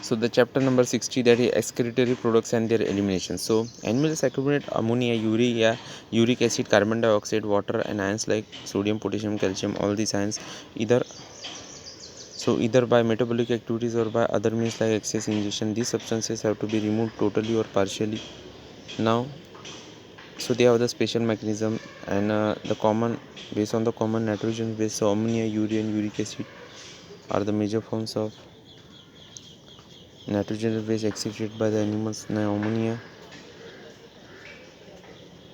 So the chapter number 60, that is excretory products and their elimination. So animals accumulate ammonia, urea, uric acid, carbon dioxide, water, and ions like sodium, potassium, calcium. All these ions either by metabolic activities or by other means like excess ingestion. These substances have to be removed totally or partially. Now, so they have the special mechanism, and the common based on the common nitrogen base. So ammonia, urea, and uric acid are the major forms of nitrogen base excreted by the animals. Now ammonia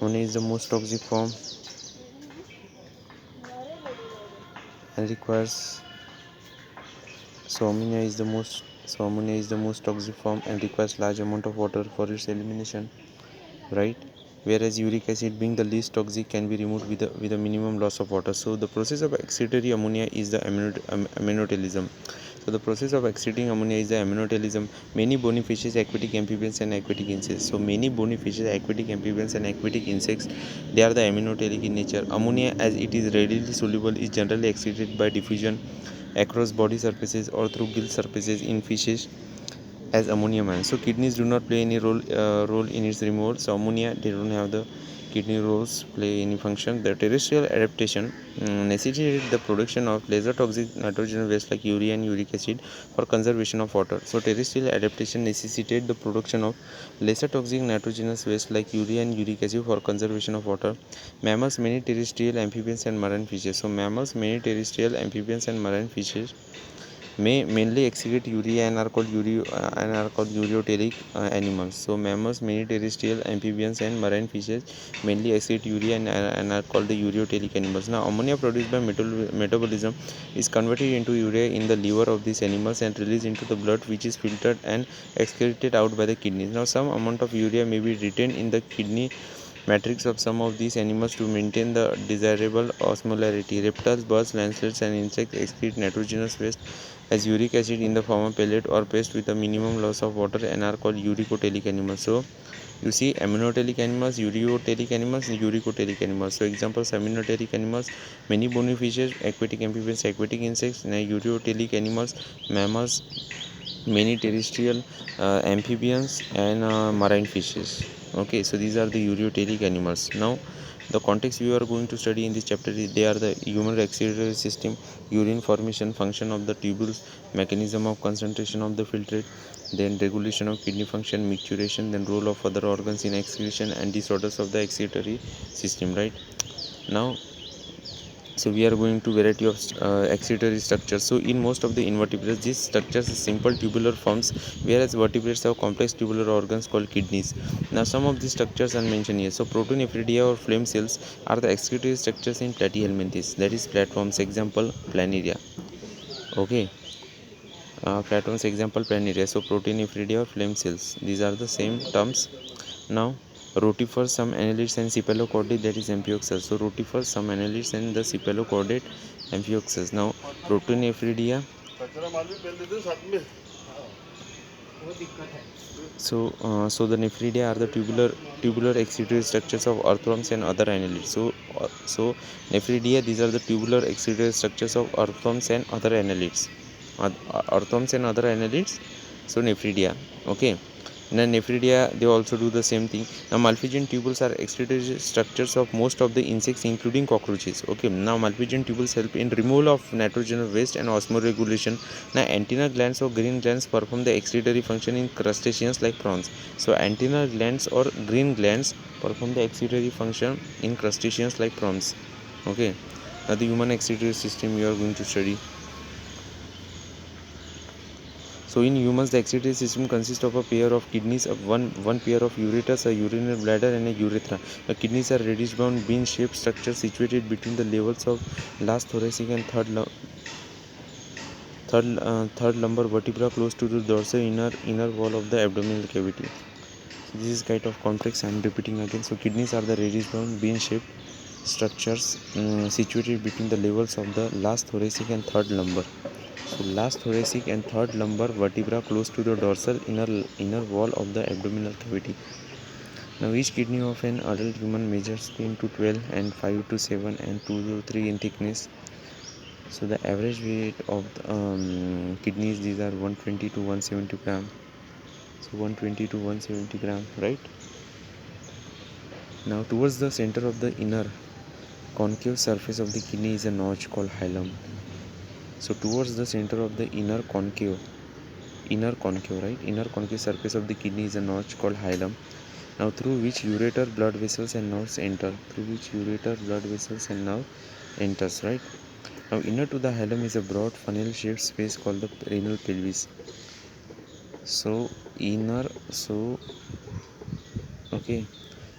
is the most toxic form and requires ammonia is the most toxic form and requires large amount of water for its elimination, right? Whereas uric acid, being the least toxic, can be removed with a minimum loss of water. So the process of excretory ammonia is the ammonotalism. So the process of excreting ammonia is the ammonotalism. Many bony fishes, aquatic amphibians, and aquatic insects. So many bony fishes, aquatic amphibians, and aquatic insects, they are the ammonotelic in nature. Ammonia, as it is readily soluble, is generally excreted by diffusion across body surfaces or through gill surfaces in fishes as ammonia ions. So kidneys do not play any role in its removal. So ammonia, they don't have the kidney roles play any function. The terrestrial adaptation necessitated the production of lesser toxic nitrogen waste like urea and uric acid for conservation of water. So terrestrial adaptation necessitated the production of lesser toxic nitrogenous waste like urea and uric acid for conservation of water. Mammals, many terrestrial amphibians, and marine fishes. So mammals, many terrestrial amphibians, and marine fishes may mainly excrete urea and are called ureotelic animals. So mammals, many terrestrial amphibians, and marine fishes mainly excrete urea and are called the ureotelic animals. Now ammonia produced by metabolism is converted into urea in the liver of these animals and released into the blood, which is filtered and excreted out by the kidneys. Now some amount of urea may be retained in the kidney matrix of some of these animals to maintain the desirable osmolarity. Reptiles, birds, lancelets, and insects excrete nitrogenous waste as uric acid in the form of pellet or paste with a minimum loss of water and are called uricotelic animals. So you see ammonotelic animals, ureotelic animals, and uricotelic animals. So examples: ammonotelic animals, many bony fishes, aquatic amphibians, aquatic insects; and ureotelic animals, mammals, many terrestrial amphibians, and marine fishes. Okay, so these are the ureotelic animals. Now the context we are going to study in this chapter is they are the human excretory system, urine formation, function of the tubules, mechanism of concentration of the filtrate, then regulation of kidney function, micturition, then role of other organs in excretion, and disorders of the excretory system, right? Now, so we are going to variety of excretory structures. So in most of the invertebrates, these structures are simple tubular forms, whereas vertebrates have complex tubular organs called kidneys. Now some of these structures are mentioned here. So protonephridia or flame cells are the excretory structures in platyhelminthes, that is platforms. Example, planaria. Okay, platforms, example, planaria. So protonephridia or flame cells, these are the same terms. Now rotifers, some annelids, and cephalochordate, that is amphioxus. So rotifers, some annelids, and the cephalochordate amphioxus. Now protonephridia. So the nephridia are the tubular excretory structures of earthworms and other annelids. So nephridia, these are the tubular excretory structures of earthworms and other annelids. So nephridia. Okay. Now nephridia, they also do the same thing. Now Malpighian tubules are excretory structures of most of the insects including cockroaches. Okay, now Malpighian tubules help in removal of nitrogen waste and osmoregulation. Now antennal glands or green glands perform the excretory function in crustaceans like prawns. So antennal glands or green glands perform the excretory function in crustaceans like prawns. Okay, now the human excretory system we are going to study. So in humans, the excretory system consists of a pair of kidneys, one pair of ureters, a urinary bladder, and a urethra. The kidneys are reddish-brown bean-shaped structures situated between the levels of last thoracic and third lumbar vertebra, close to the dorsal inner wall of the abdominal cavity. So this is kind of complex. I am repeating again. So kidneys are the reddish-brown bean-shaped structures situated between the levels of the last thoracic and third lumbar. So last thoracic and third lumbar vertebra close to the dorsal inner wall of the abdominal cavity. Now each kidney of an adult human measures 10 to 12 and 5 to 7 and 2 to 3 in thickness. So the average weight of the, kidneys, these are 120 to 170 gram. So 120 to 170 gram, right? Now towards the center of the inner concave surface of the kidney is a notch called hilum. So towards the center of the inner concave, right, inner concave surface of the kidney is a notch called hilum. Now through which ureter, blood vessels and nerves enter. Enters, right? Now inner to the hilum is a broad funnel shaped space called the renal pelvis. So inner, so okay.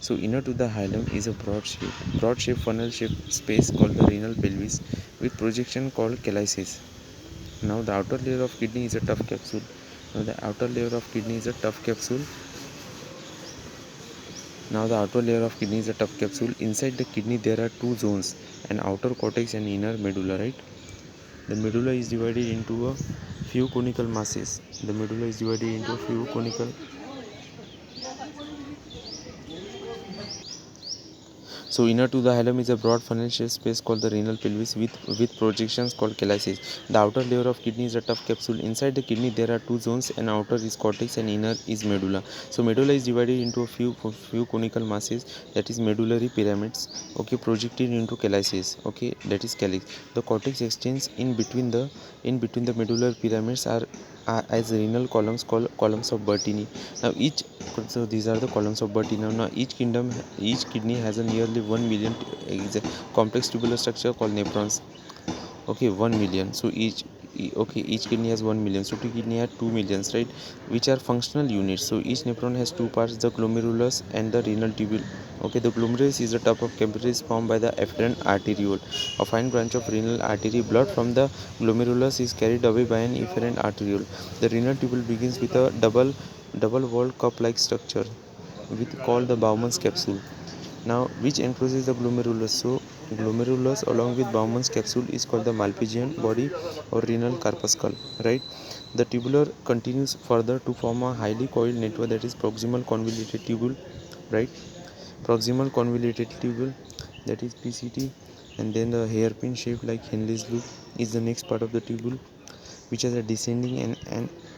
So inner to the hilum is a broad shape funnel shaped space called the renal pelvis with projection called calyces. Now the outer layer of kidney is a tough capsule. Now the outer layer of kidney is a tough capsule. Inside the kidney there are two zones, an outer cortex and inner medulla, right? The medulla is divided into a few conical masses. So inner to the hilum is a broad funnel-shaped space called the renal pelvis with projections called calyces. The outer layer of kidney is a tough capsule. Inside the kidney there are two zones, an outer is cortex and inner is medulla. So medulla is divided into a few conical masses, that is medullary pyramids, okay, projected into calyces, okay, that is calyx. The cortex extends in between the medullary pyramids are as renal columns called columns of Bertini. Now these are the columns of Bertini. Now each kidney has a nearly 1 million complex tubular structure called nephrons. Okay, 1 million. So each kidney has 1 million. So two kidney have 2 millions, right? Which are functional units. So each nephron has two parts, the glomerulus and the renal tubule. Okay, the glomerulus is the top of capillaries formed by the afferent arteriole, a fine branch of renal artery. Blood from the glomerulus is carried away by an efferent arteriole. The renal tubule begins with a double-walled cup-like structure, called the Bowman's capsule. Now, which encloses the glomerulus? So, glomerulus along with Bowman's capsule is called the Malpighian body or renal corpuscle, right? The tubular continues further to form a highly coiled network, that is proximal convoluted tubule, right? Proximal convoluted tubule, that is PCT, and then the hairpin shape like Henle's loop is the next part of the tubule, which has a descending and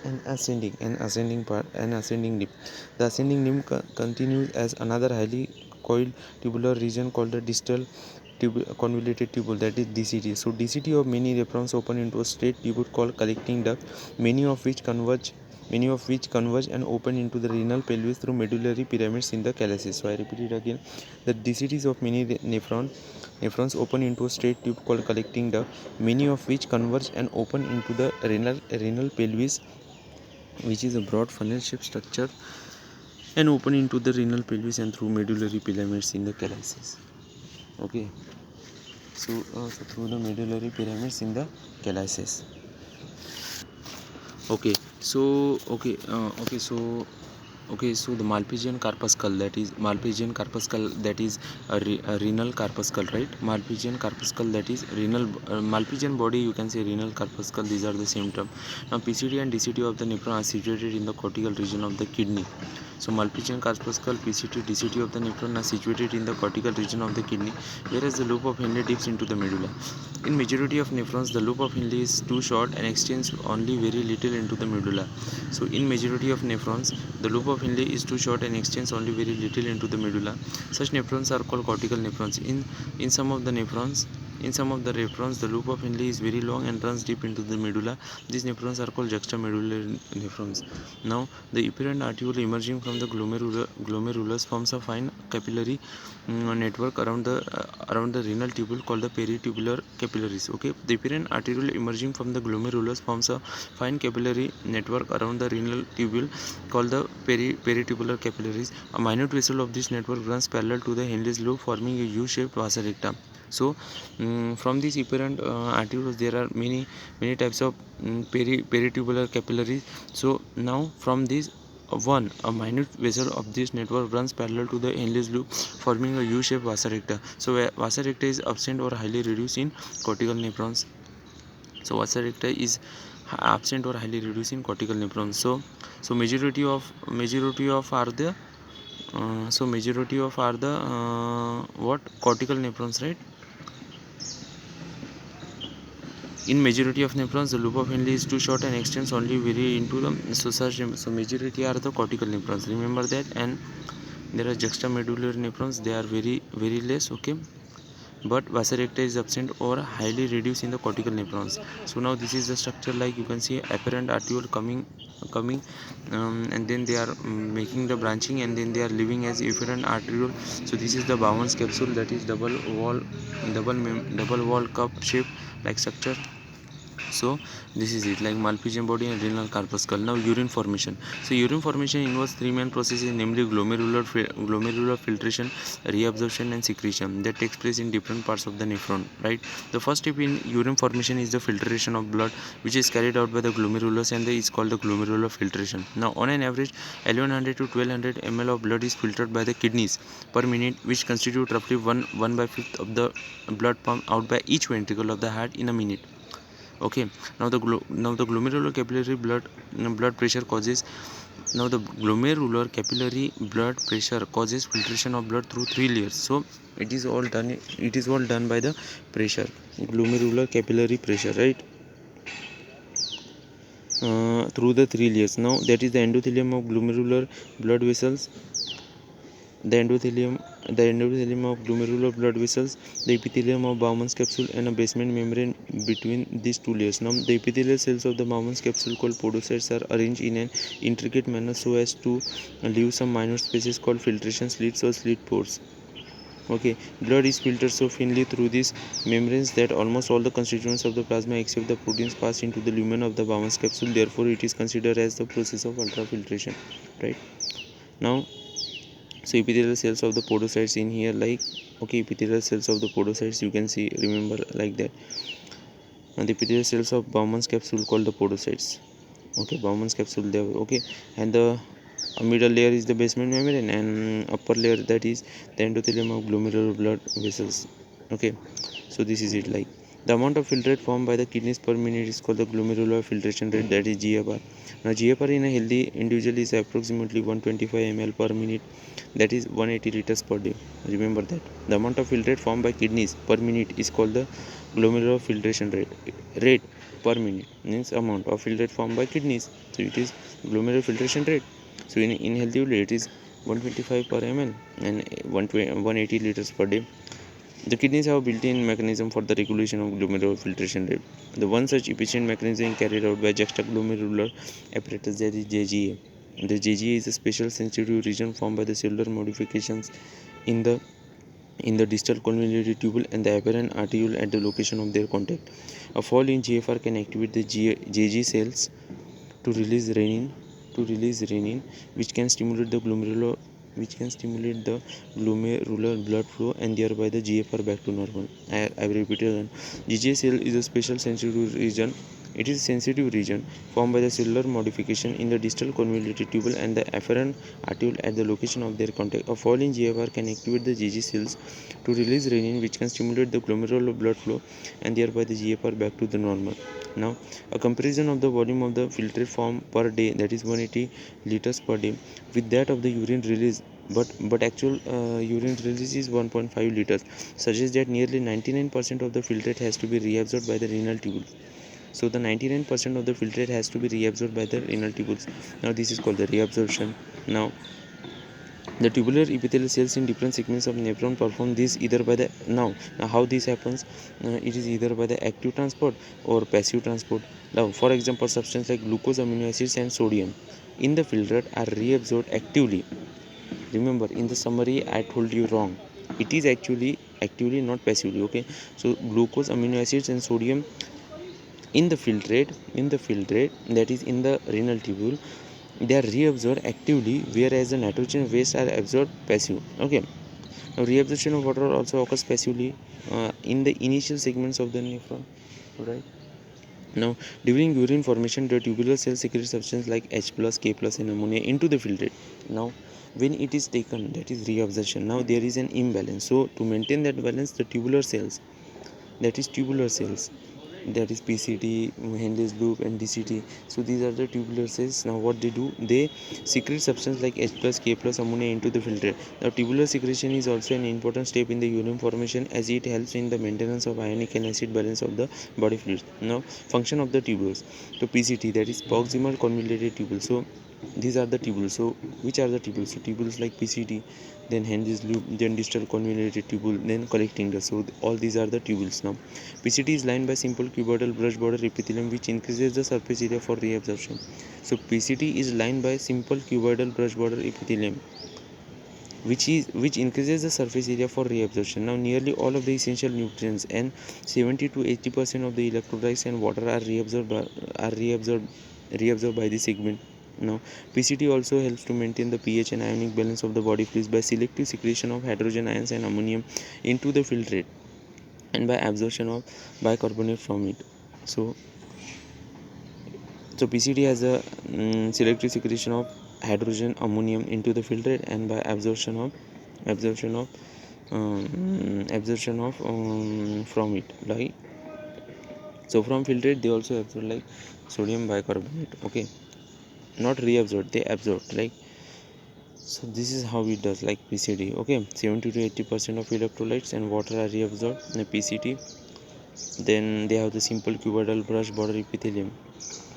an ascending limb. The ascending limb continues as another highly coiled tubular region called the distal convoluted tubule, that is DCT. So DCT of many nephrons open into a straight tubule called collecting duct, many of which converge and open into the renal pelvis through medullary pyramids in the calyces. So I repeat it again. The DCTs of many nephrons open into a straight tube called collecting duct, many of which converge and open into the renal pelvis, which is a broad funnel-shaped structure, and open into the renal pelvis and through medullary pyramids in the calyces. Okay. So through the medullary pyramids in the calyces. Okay. So the Malpighian corpuscle, that is a renal corpuscle, right? Malpighian corpuscle, that is renal Malpighian body, you can say renal corpuscle, these are the same term. Now PCT and DCT of the nephron are situated in the cortical region of the kidney. So Malpighian corpuscle, PCT, DCT of the nephron are situated in the cortical region of the kidney, whereas the loop of Henle dips into the medulla. In majority of nephrons, the loop of Henle is too short and extends only very little into the medulla. So in majority of nephrons, the loop of Henle is too short and extends only very little into the medulla. Such nephrons are called cortical nephrons. In some of the nephrons, the loop of Henle is very long and runs deep into the medulla. These nephrons are called juxtamedullary nephrons. Now, the efferent arteriole emerging from the glomerulus forms a fine capillary network around the renal tubule called the peritubular capillaries. Okay, the efferent arteriole emerging from the glomerulus forms a fine capillary network around the renal tubule called the peritubular capillaries. A minute vessel of this network runs parallel to the Henle's loop, forming a U-shaped vasa recta. So from these efferent arterioles there are many types of peritubular capillaries. So now from this a minute vessel of this network runs parallel to the Henle's loop, forming a U-shaped vasa recta. So vasa recta is absent or highly reduced in cortical nephrons. So vasa recta is absent or highly reduced in cortical nephrons. So majority of are the what cortical nephrons, right? in majority of nephrons, the loop of Henle is too short and extends only very into the so majority are the cortical nephrons, remember that. And there are juxtamedullary nephrons, they are very less, okay, but vasa recta is absent or highly reduced in the cortical nephrons. So now this is the structure, like you can see apparent arteriole coming and then they are making the branching, and then they are leaving as efferent arteriole. So this is the Bowman's capsule, that is double wall cup shape like structure. So this is it, like Malpighian body and renal corpuscle. Now urine formation. So urine formation involves three main processes, namely glomerular filtration, reabsorption and secretion, that takes place in different parts of the nephron, right? The first step in urine formation is the filtration of blood, which is carried out by the glomerulus, and is called the glomerular filtration. Now on an average 1100 to 1200 ml of blood is filtered by the kidneys per minute, which constitute roughly 1/5 of the blood pumped out by each ventricle of the heart in a minute. Okay, now the glomerular capillary blood pressure causes filtration of blood through three layers. So it is all done by the pressure, glomerular capillary pressure, right? Through the three layers. Now that is the endothelium of glomerular blood vessels, the endothelium of glomerular blood vessels, the epithelium of Bowman's capsule, and a basement membrane between these two layers. Now the epithelial cells of the Bowman's capsule, called podocytes, are arranged in an intricate manner so as to leave some minor spaces called filtration slits or slit pores. Okay, blood is filtered so finely through these membranes that almost all the constituents of the plasma except the proteins pass into the lumen of the Bowman's capsule. Therefore it is considered as the process of ultrafiltration, right? Now, so epithelial cells of the podocytes in here, like, okay, epithelial cells of the podocytes, you can see, remember, like that. And the epithelial cells of Bowman's capsule, called the podocytes. Okay, Bowman's capsule there. Okay, and the middle layer is the basement membrane, and upper layer, that is the endothelium of glomerular blood vessels. Okay, so this is it, like the amount of filtrate formed by the kidneys per minute is called the glomerular filtration rate, that is GFR. Now GFR in a healthy individual is approximately 125 ml per minute, that is 180 liters per day. Remember that the amount of filtrate formed by kidneys per minute is called the glomerular filtration rate per minute, means amount of filtrate formed by kidneys, so it is glomerular filtration rate. So in healthy it is 125 per ml and 180 liters per day. The kidneys have a built-in mechanism for the regulation of glomerular filtration rate. The one such efficient mechanism carried out by juxtaglomerular apparatus, that is JGA. The JGA is a special sensitive region formed by the cellular modifications in the distal convoluted tubule and the apparent arteriole at the location of their contact. A fall in GFR can activate the JG cells to release renin, which can stimulate the glomerular blood flow and thereby the GFR back to normal. I repeat it again. GGA cell is a special sensitive region. It is a sensitive region formed by the cellular modification in the distal convoluted tubule and the afferent arteriole at the location of their contact. A fall in GFR can activate the GG cells to release renin, which can stimulate the glomerular blood flow and thereby the GFR back to the normal. Now, a comparison of the volume of the filtrate formed per day, that is 180 liters per day, with that of the urine release, but actual urine release is 1.5 liters, suggests that nearly 99% of the filtrate has to be reabsorbed by the renal tubules. So the 99% of the filtrate has to be reabsorbed by the renal tubules. Now this is called the reabsorption. Now the tubular epithelial cells in different segments of nephron perform this either by the now how this happens, it is either by the active transport or passive transport. Now for example, substances like glucose, amino acids and sodium in the filtrate are reabsorbed actively. Remember, in the summary I told you wrong, it is actually actively, not passively. Okay, so glucose, amino acids and sodium in the filtrate, that is in the renal tubule, they are reabsorbed actively, whereas the nitrogen waste are absorbed passive. Okay, now reabsorption of water also occurs passively in the initial segments of the nephron, right? Now during urine formation, the tubular cells secrete substances like H plus, K plus and ammonia into the filtrate. Now when it is taken, that is reabsorption. Now there is an imbalance, so to maintain that balance, the tubular cells, that is PCT, Henle's loop, and DCT. So these are the tubular cells. Now what they do, they secrete substance like H plus K plus ammonia into the filtrate. Now tubular secretion is also an important step in the urine formation, as it helps in the maintenance of ionic and acid balance of the body fluids. Now function of the tubules. So PCT, that is proximal convoluted tubule. So these are the tubules. So which are the tubules? So tubules like PCT, then Henle's loop, then distal convoluted tubule, then collecting dust. So all these are the tubules. Now PCT is lined by simple cuboidal brush border epithelium, which increases the surface area for reabsorption. So PCT is lined by simple cuboidal brush border epithelium, which increases the surface area for reabsorption. Now nearly all of the essential nutrients and 70 to 80% of the electrolytes and water are reabsorbed by this segment. Now PCT also helps to maintain the pH and ionic balance of the body fluids by selective secretion of hydrogen ions and ammonium into the filtrate, and by absorption of bicarbonate from it. So PCT has a selective secretion of hydrogen ammonium into the filtrate, and by absorption of from it, like, so from filtrate they also absorb like sodium bicarbonate. Okay, not reabsorb, they absorb, like, so this is how it does, like PCT. Okay, 70 to 80% of electrolytes and water are reabsorbed in PCT. Then they have the simple cuboidal brush border epithelium,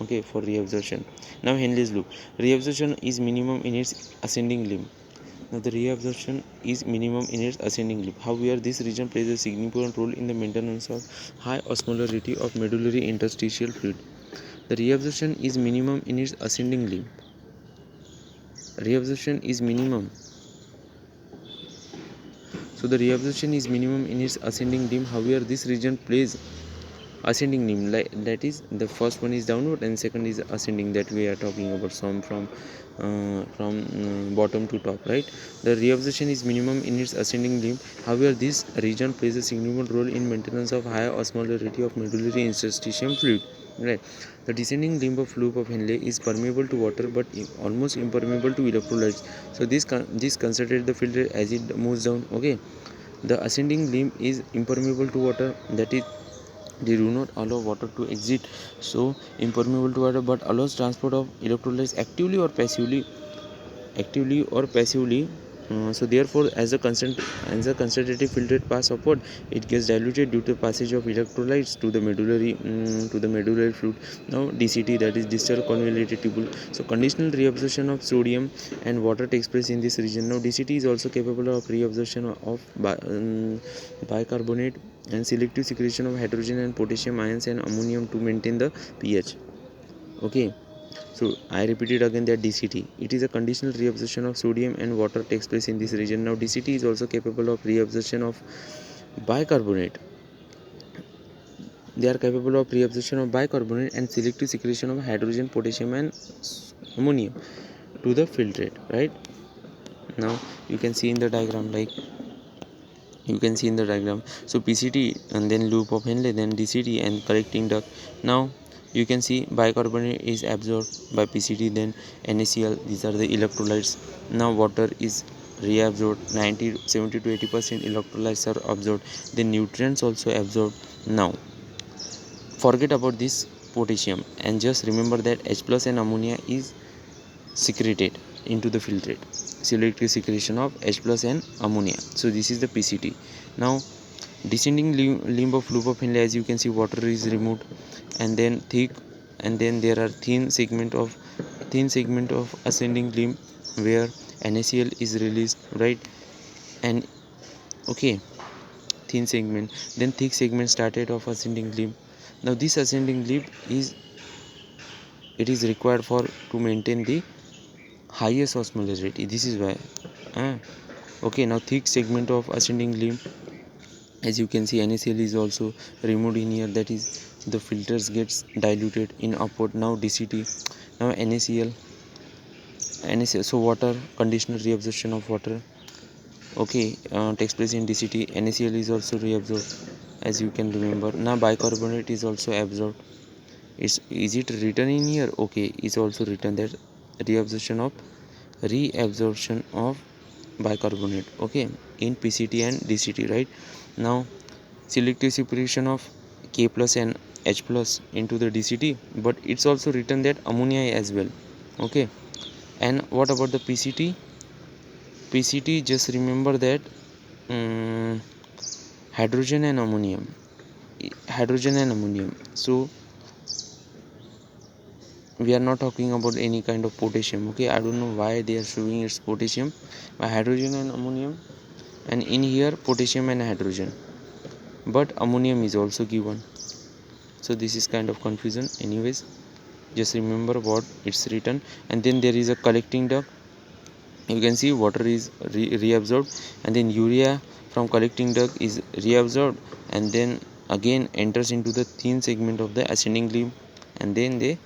okay, for reabsorption. Now Henle's loop. Reabsorption is minimum in its ascending limb. Now the reabsorption is minimum in its ascending limb. However, this region plays a significant role in the maintenance of high osmolarity of medullary interstitial fluid. The reabsorption is minimum in its ascending limb. Reabsorption is minimum. So the reabsorption is minimum in its ascending limb. However, this region plays ascending limb, like that is the first one is downward and second is ascending, that we are talking about, some from bottom to top, right? The reabsorption is minimum in its ascending limb. However, this region plays a significant role in maintenance of high osmolarity of medullary interstitial fluid, right? The descending limb of loop of Henle is permeable to water but almost impermeable to electrolytes. So this concentrates the filter as it moves down. Okay, the ascending limb is impermeable to water, that is they do not allow water to exit, so impermeable to water, but allows transport of electrolytes actively or passively. So therefore, as the concentrated filtrate pass upward, it gets diluted due to passage of electrolytes to the medullary fluid. Now DCT, that is distal convoluted tubule. So conditional reabsorption of sodium and water takes place in this region. Now DCT is also capable of reabsorption of bicarbonate and selective secretion of hydrogen and potassium ions and ammonium to maintain the pH. Okay, so I repeat it again, that DCT, it is a conditional reabsorption of sodium and water takes place in this region. Now DCT is also capable of reabsorption of bicarbonate. They are capable of reabsorption of bicarbonate and selective secretion of hydrogen, potassium and ammonium to the filtrate, right? Now you can see in the diagram, like so PCT and then loop of Henle, then DCT and collecting duct. Now you can see bicarbonate is absorbed by PCT, then NaCl, these are the electrolytes. Now water is reabsorbed, 70 to 80% electrolytes are absorbed, then nutrients also absorbed. Now forget about this potassium and just remember that H plus and ammonia is secreted into the filtrate, selective secretion of H plus and ammonia. So this is the PCT. Now descending limb of loop of Henle, as you can see, water is removed, and then there are thin segment of ascending limb where NaCl is released, right? And okay, thin segment, then thick segment started of ascending limb. Now this ascending limb is required for to maintain the highest osmolarity. This is why okay, now thick segment of ascending limb, as you can see, NaCl is also removed in here, that is the filters gets diluted in upward. Now DCT, now NaCl, so water, conditional reabsorption of water, okay, takes place in DCT. NaCl is also reabsorbed, as you can remember. Now bicarbonate is also absorbed. Is it written in here? Okay, it's also written that reabsorption of bicarbonate, okay, in PCT and DCT, right? Now selective separation of K plus and H plus into the DCT, but it's also written that ammonia as well. Okay, and what about the PCT? PCT, just remember that hydrogen and ammonium. So we are not talking about any kind of potassium. Okay, I don't know why they are showing it's potassium, but hydrogen and ammonium, and in here potassium and hydrogen, but ammonium is also given. So this is kind of confusion. Anyways, just remember what it's written. And then there is a collecting duct. You can see water is reabsorbed, and then urea from collecting duct is reabsorbed, and then again enters into the thin segment of the ascending limb, and then they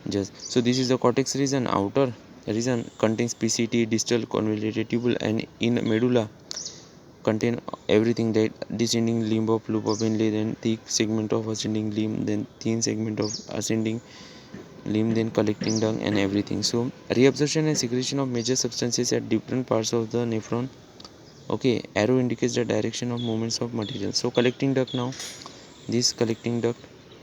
just, so this is the cortex region. Outer region contains PCT, distal convoluted tubule, and in medulla contain everything, that descending limb of loop of Henle, then thick segment of ascending limb, then thin segment of ascending limb, then collecting duct and everything. So reabsorption and secretion of major substances at different parts of the nephron. Okay, arrow indicates the direction of movements of material. So collecting duct, now this collecting duct,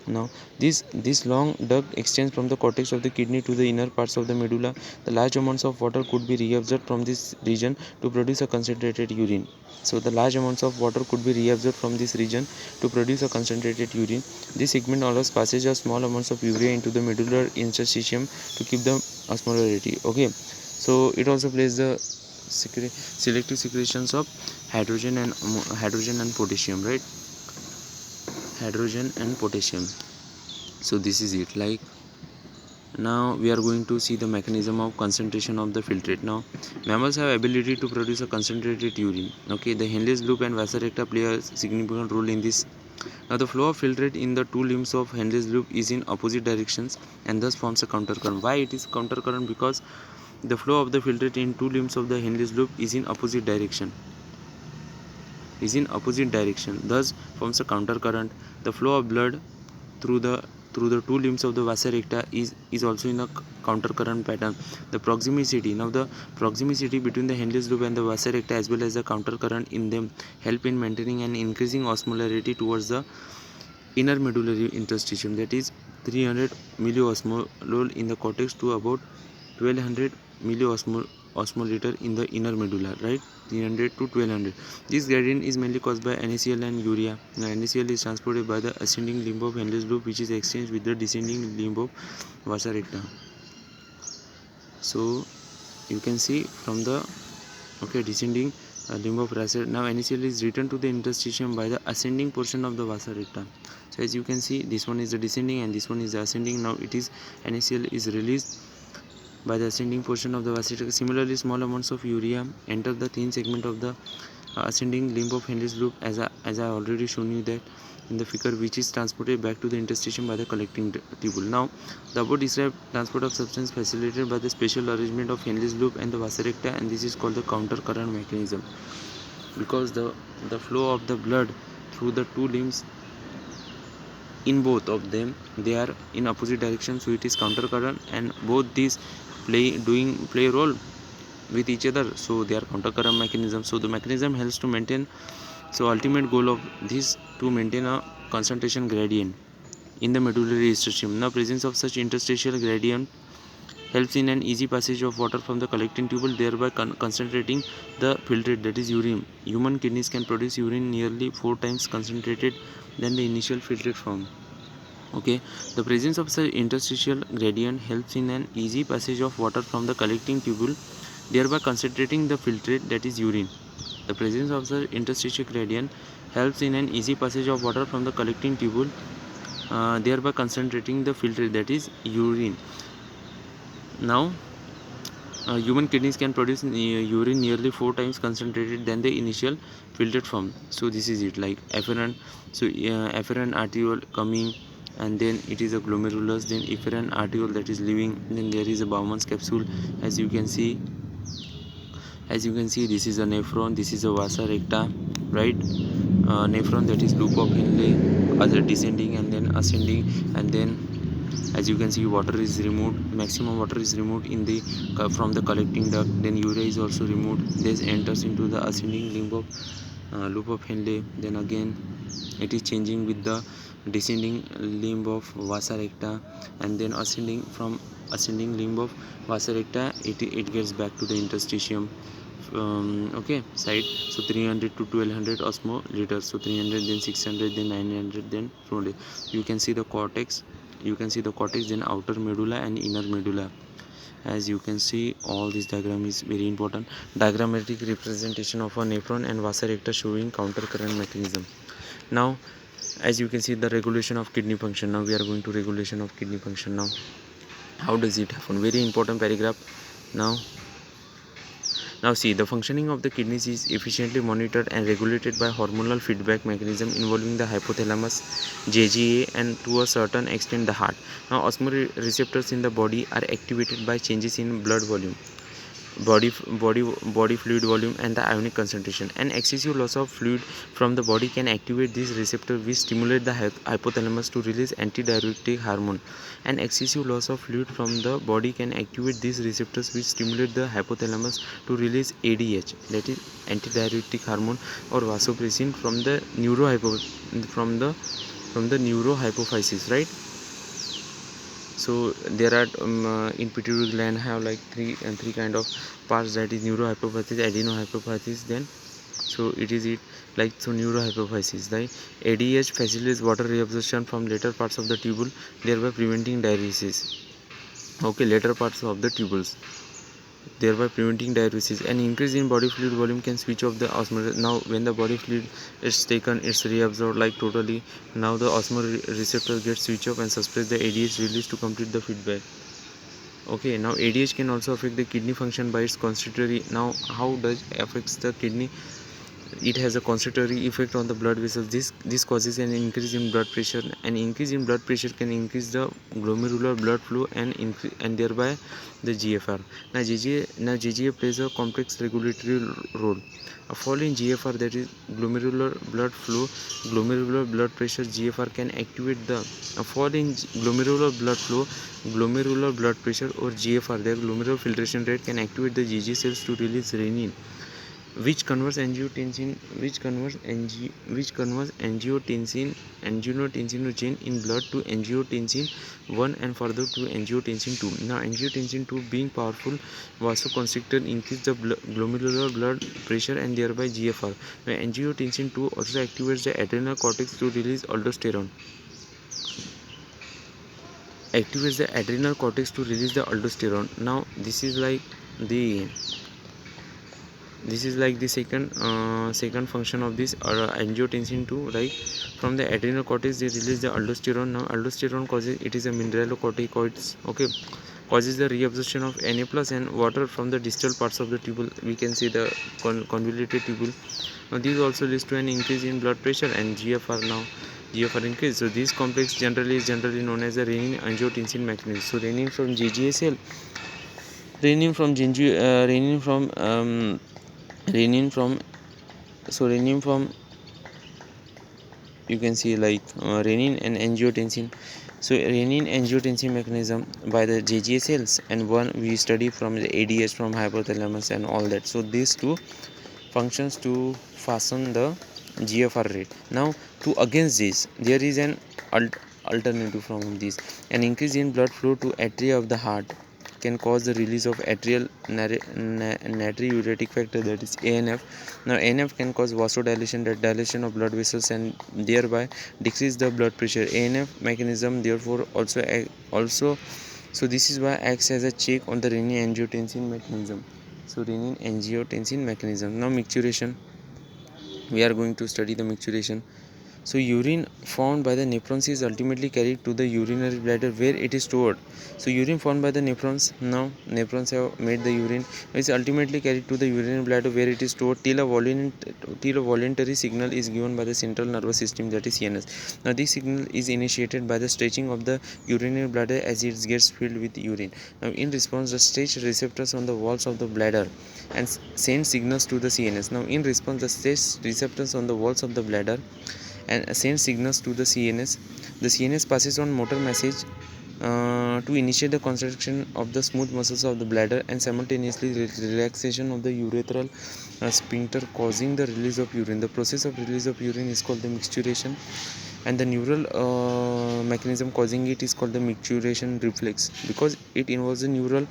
now this long duct extends from the cortex of the kidney to the inner parts of the medulla. The large amounts of water could be reabsorbed from this region to produce a concentrated urine. So the large amounts of water could be reabsorbed from this region to produce a concentrated urine. This segment allows passage of small amounts of urea into the medullary interstitium to keep the osmolarity. Okay, so it also plays the selective secretions of hydrogen and potassium, right? Hydrogen and potassium. So this is it. Like, now we are going to see the mechanism of concentration of the filtrate. Now mammals have ability to produce a concentrated urine. Okay, the Henle's loop and vasa recta play a significant role in this. Now the flow of filtrate in the two limbs of Henle's loop is in opposite directions and thus forms a countercurrent. Why it is countercurrent? Because the flow of the filtrate in two limbs of the Henle's loop is in opposite direction, thus forms a countercurrent. The flow of blood through the two limbs of the vasa recta is also in a countercurrent pattern. The proximity between the Henle's loop and the vasa recta, as well as the countercurrent in them, help in maintaining and increasing osmolarity towards the inner medullary interstitium, that is 300 milliosmol in the cortex to about 1200 milliosmoliter in the inner medulla, right? 300 to 1200. This gradient is mainly caused by NaCl and urea. Now NaCl is transported by the ascending limb of Henle's loop, which is exchanged with the descending limb of vasa recta. So you can see from the descending limb of vasa. Now NaCl is returned to the interstitium by the ascending portion of the vasa recta. So as you can see, this one is the descending and this one is the ascending. Now it is NaCl is released by the ascending portion of the vasa recta. Similarly, small amounts of urea enter the thin segment of the ascending limb of Henle's loop, as I already shown you that in the figure, which is transported back to the interstitium by the collecting tubule. Now the above described transport of substance facilitated by the special arrangement of Henle's loop and the vasa recta, and this is called the counter current mechanism, because the flow of the blood through the two limbs, in both of them, they are in opposite direction, so it is counter current, and both these play a role with each other, so they are counter current mechanism. So the mechanism helps to maintain, so ultimate goal of this to maintain a concentration gradient in the medullary interstitium. Now presence of such interstitial gradient helps in an easy passage of water from the collecting tubule, thereby concentrating the filtrate, that is urine. Human kidneys can produce urine nearly 4 times concentrated than the initial filtrate form. Okay, the presence of such interstitial gradient helps in an easy passage of water from the collecting tubule, thereby concentrating the filtrate, that is urine. The presence of such interstitial gradient helps in an easy passage of water from the collecting tubule, thereby concentrating the filtrate, that is urine. Now human kidneys can produce urine nearly 4 times concentrated than the initial filtrate form. So this is it, like afferent. So afferent arteriole coming, and then it is a glomerulus, then efferent arteriole, that is leaving, then there is a Bowman's capsule. As you can see, this is a nephron, this is a vasa recta, right? Nephron, that is loop of Henle, other descending and then ascending, and then as you can see, water is removed, maximum water is removed in the from the collecting duct, then urea is also removed. This enters into the ascending limb of loop of Henle, then again it is changing with the descending limb of vasa recta, and then ascending limb of vasa recta, it gets back to the interstitium okay side. So 300 to 1200 osmoliters, so 300, then 600, then 900, then 400. You can see the cortex, then outer medulla and inner medulla. As you can see, all this diagram is very important. Diagrammatic representation of a nephron and vasa recta showing counter current mechanism. Now as you can see, the regulation of kidney function. Now we are going to regulation of kidney function. Now how does it happen? Very important paragraph. Now see, the functioning of the kidneys is efficiently monitored and regulated by hormonal feedback mechanism involving the hypothalamus, JGA, and to a certain extent the heart. Now osmoreceptors in the body are activated by changes in blood volume, body fluid volume, and the ionic concentration. An excessive loss of fluid from the body can activate these receptors, which stimulate the hypothalamus to release antidiuretic hormone. An excessive loss of fluid from the body can activate these receptors, which stimulate the hypothalamus to release ADH, that is antidiuretic hormone, or vasopressin from the neurohypophysis, right? So there are in pituitary gland have like three kind of parts, that is neurohypophysis, adenohypophysis, then so it is neurohypophysis, right? ADH facilitates water reabsorption from later parts of the tubule, thereby preventing diuresis. Okay, later parts of the tubules, thereby preventing diuresis. An increase in body fluid volume can switch off the osmoreceptor. Now when the body fluid is taken, it's reabsorbed like totally. Now the osmoreceptor gets switched off and suppress the ADH release to complete the feedback. Okay, now ADH can also affect the kidney function by its constitutory. Now how does it affects the kidney? It has a constitutory effect on the blood vessels. This causes an increase in blood pressure. An increase in blood pressure can increase the glomerular blood flow and thereby the GFR. Now GGA plays a complex regulatory role. A fall in GFR, that is glomerular blood flow, glomerular blood pressure, GFR, can activate the a fall in glomerular blood flow, glomerular blood pressure, or GFR, the glomerular filtration rate, can activate the GG cells to release renin, which converts angiotensin gene in blood to angiotensin 1 and further to angiotensin 2. Now angiotensin 2, being powerful vasoconstrictor, increase the glomerular blood pressure and thereby GFR. Now angiotensin 2 also activates the adrenal cortex to release aldosterone. Now this is like the second function of this angiotensin 2, right? From the adrenal cortex they release the aldosterone. Now aldosterone is a mineralocorticoids, okay, causes the reabsorption of Na plus and water from the distal parts of the tubule. We can see the convoluted tubule. Now this also leads to an increase in blood pressure and GFR. Now GFR increase. So this complex is generally known as the renin-angiotensin mechanism. So renin from GGA cell, renin from you can see like renin and angiotensin. So renin angiotensin mechanism by the GGA cells, and one we study from the ADH from hypothalamus and all that. So these two functions to fasten the GFR rate. Now to against this there is an alternative from this. An increase in blood flow to atria of the heart can cause the release of atrial natriuretic factor, that is ANF. Now ANF can cause vasodilation, that dilation of blood vessels, and thereby decrease the blood pressure. ANF mechanism therefore also so this is why acts as a check on the renin angiotensin mechanism. So renin angiotensin mechanism. Now micturition, we are going to study the micturition. So urine found by the nephrons is ultimately carried to the urinary bladder where it is stored. So urine found by the nephrons, now nephrons have made the urine, is ultimately carried to the urinary bladder where it is stored till a voluntary signal is given by the central nervous system, that is CNS. Now this signal is initiated by the stretching of the urinary bladder as it gets filled with urine. Now in response, the stretched receptors on the walls of the bladder and send signals to the CNS. Now in response, the stretched receptors on the walls of the bladder and send signals to the CNS. The CNS passes on motor message to initiate the contraction of the smooth muscles of the bladder and simultaneously relaxation of the urethral sphincter, causing the release of urine. The process of release of urine is called the micturition. and the neural mechanism causing it is called the micturition reflex, because it involves a neural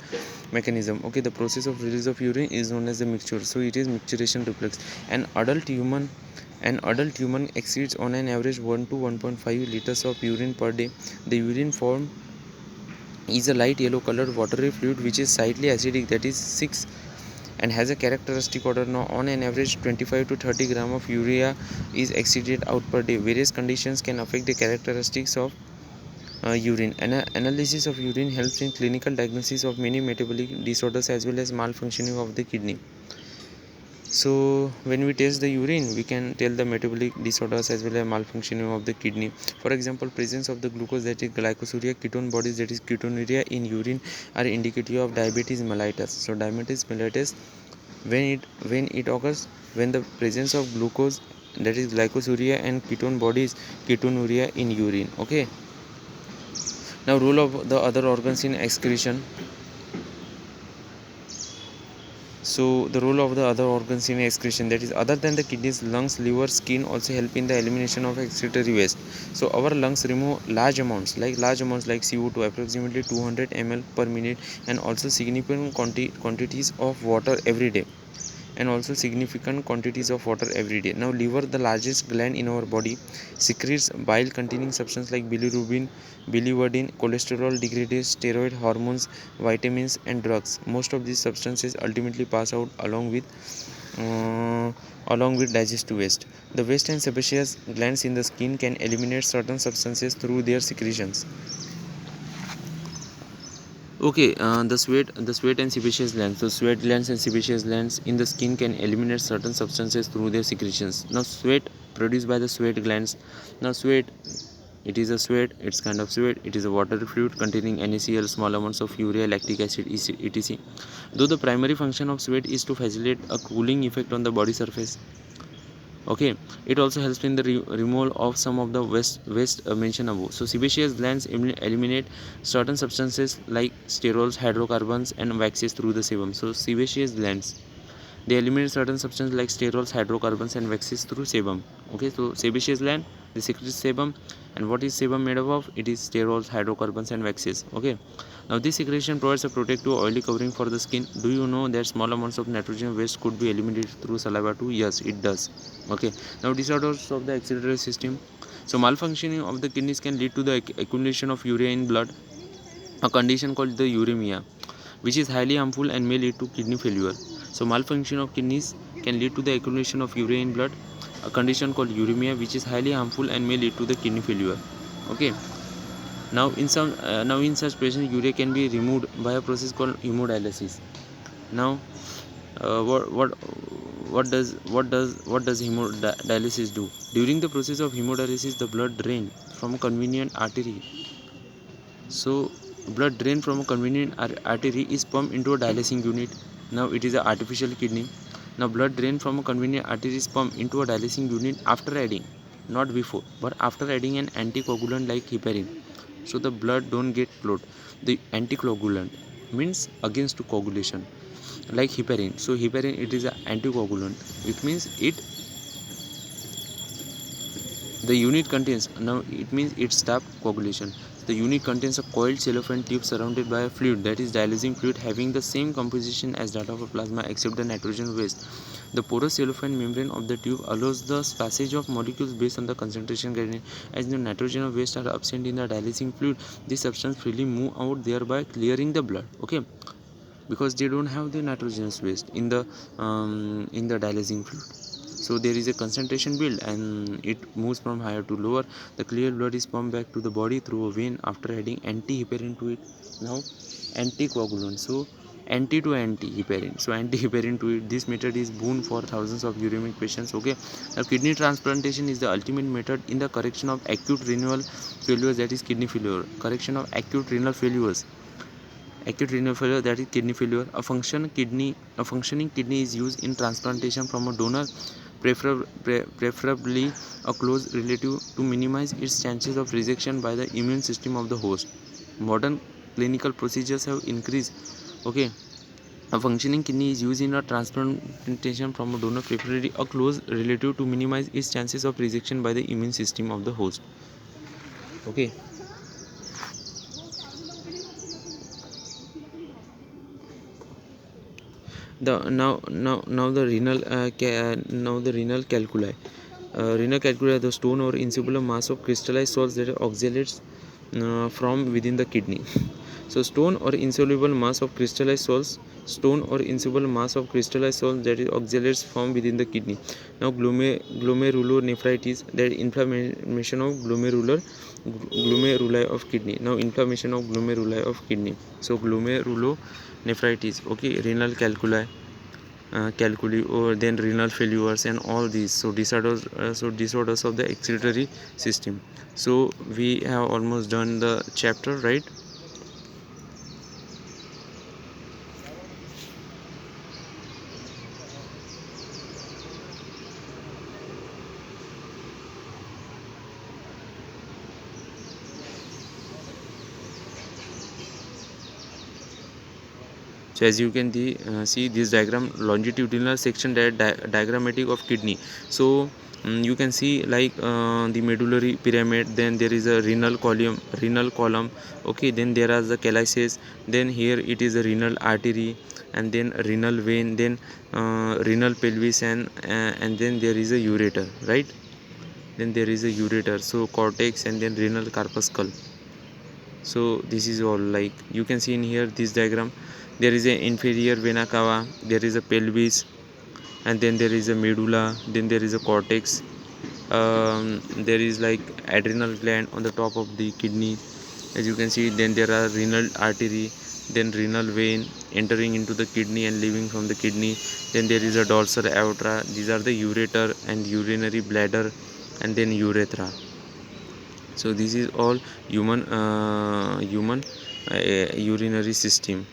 mechanism. Okay, the process of release of urine is known as the mixture, so it is micturition reflex. An adult human exceeds on an average 1 to 1.5 liters of urine per day. The urine form is a light yellow colored watery fluid which is slightly acidic, that is 6, and has a characteristic odor. Now, on an average 25 to 30 gram of urea is excreted out per day. Various conditions can affect the characteristics of urine. Analysis of urine helps in clinical diagnosis of many metabolic disorders as well as malfunctioning of the kidney. So when we test the urine, we can tell the metabolic disorders as well as malfunctioning of the kidney. For example, presence of the glucose, that is glycosuria, ketone bodies, that is ketonuria, in urine are indicative of diabetes mellitus. So diabetes mellitus, when it occurs when the presence of glucose, that is glycosuria, and ketone bodies, ketonuria, in urine. Okay. Now, role of the other organs in excretion. So the role of the other organs in excretion, that is other than the kidneys, lungs, liver, skin also help in the elimination of excretory waste. So our lungs remove large amounts like CO2, approximately 200 ml per minute, and also significant quantities of water every day. Now, liver, the largest gland in our body, secretes bile containing substances like bilirubin, biliverdin, cholesterol degradase, steroid hormones, vitamins, and drugs. Most of these substances ultimately pass out along with digestive waste. The waste and sebaceous glands in the skin can eliminate certain substances through their secretions. Okay, the sweat and sebaceous glands. So sweat glands and sebaceous glands in the skin can eliminate certain substances through their secretions. Now, sweat produced by the sweat glands. Now, sweat, it is a sweat. It's kind of sweat. It is a watery fluid containing NaCl, small amounts of urea, lactic acid, etc. Though the primary function of sweat is to facilitate a cooling effect on the body surface. Okay, it also helps in the removal of some of the waste mentioned above. So sebaceous glands eliminate certain substances like sterols, hydrocarbons, and waxes through the sebum. So sebaceous glands, they eliminate certain substances like sterols, hydrocarbons, and waxes through sebum. Okay, so sebaceous gland, they secrete sebum, and what is sebum made up of? It is sterols, hydrocarbons, and waxes. Okay, now this secretion provides a protective oily covering for the skin. Do you know that small amounts of nitrogen waste could be eliminated through saliva too? Yes, it does. Okay, now disorders of the excretory system. So malfunctioning of the kidneys can lead to the accumulation of urea in blood, a condition called the uremia, which is highly harmful and may lead to kidney failure. So malfunction of kidneys can lead to the accumulation of urea in blood, a condition called uremia, which is highly harmful and may lead to the kidney failure. Okay. Now in such patients, urea can be removed by a process called hemodialysis. Now, what does hemodialysis do? During the process of hemodialysis, the blood drained from a convenient artery. So blood drained from a convenient artery is pumped into a dialyzing unit. Now it is an artificial kidney. Now blood drained from a convenient artery is pumped into a dialyzing unit after adding, not before, but after adding an anticoagulant like heparin. So the blood don't get clot. The anticoagulant means against to coagulation, like heparin. So heparin, it is an anticoagulant. It means the unit contains, now it means it stops coagulation. The unit contains a coiled cellophane tube surrounded by a fluid, that is dialysing fluid, having the same composition as that of a plasma except the nitrogen waste. The porous cellophane membrane of the tube allows the passage of molecules based on the concentration gradient. As the nitrogen and waste are absent in the dialysing fluid, this substance freely move out, thereby clearing the blood. Okay, because they don't have the nitrogen waste in the dialysing fluid. So there is a concentration build and it moves from higher to lower. The clear blood is pumped back to the body through a vein after adding anti-heparin to it. Now anticoagulant, so anti-heparin, so anti-heparin to it. This method is boon for thousands of uremic patients. Okay, now kidney transplantation is the ultimate method in the correction of acute renal failures, that is kidney failure. Correction of acute renal failures, that is kidney failure. A functioning kidney is used in transplantation from a donor, preferably a close relative, to minimize its chances of rejection by the immune system of the host. Modern clinical procedures have increased. Okay, A functioning kidney is used in a transplantation from a donor, preferably a close relative, to minimize its chances of rejection by the immune system of the host. Okay. Now the renal calculi. Renal calculi, the stone or insoluble mass of crystallized salts that oxalates from within the kidney. So stone or insoluble mass of crystallized salts, that is oxalates from within the kidney. Now glomerulonephritis, that inflammation of glomeruli of kidney. Now inflammation of glomeruli of kidney. So glomerulonephritis, okay, renal calculi, or then renal failures and all these. So disorders of the excretory system. So we have almost done the chapter, right? So as you can see this diagram, longitudinal section, that diagrammatic of kidney. So you can see like the medullary pyramid, then there is a renal column, okay, then there are the calyces, then here it is a renal artery, and then renal vein, then renal pelvis, and then there is a ureter, right? Then there is a ureter, so cortex, and then renal corpuscle. So this is all, like you can see in here this diagram. There is a inferior vena cava, there is a pelvis, and then there is a medulla, then there is a cortex, there is like adrenal gland on the top of the kidney, as you can see. Then there are renal artery, then renal vein entering into the kidney and leaving from the kidney. Then there is a dorsal aorta, these are the ureter and urinary bladder, and then urethra. So this is all human urinary system.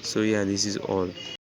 So yeah, this is all.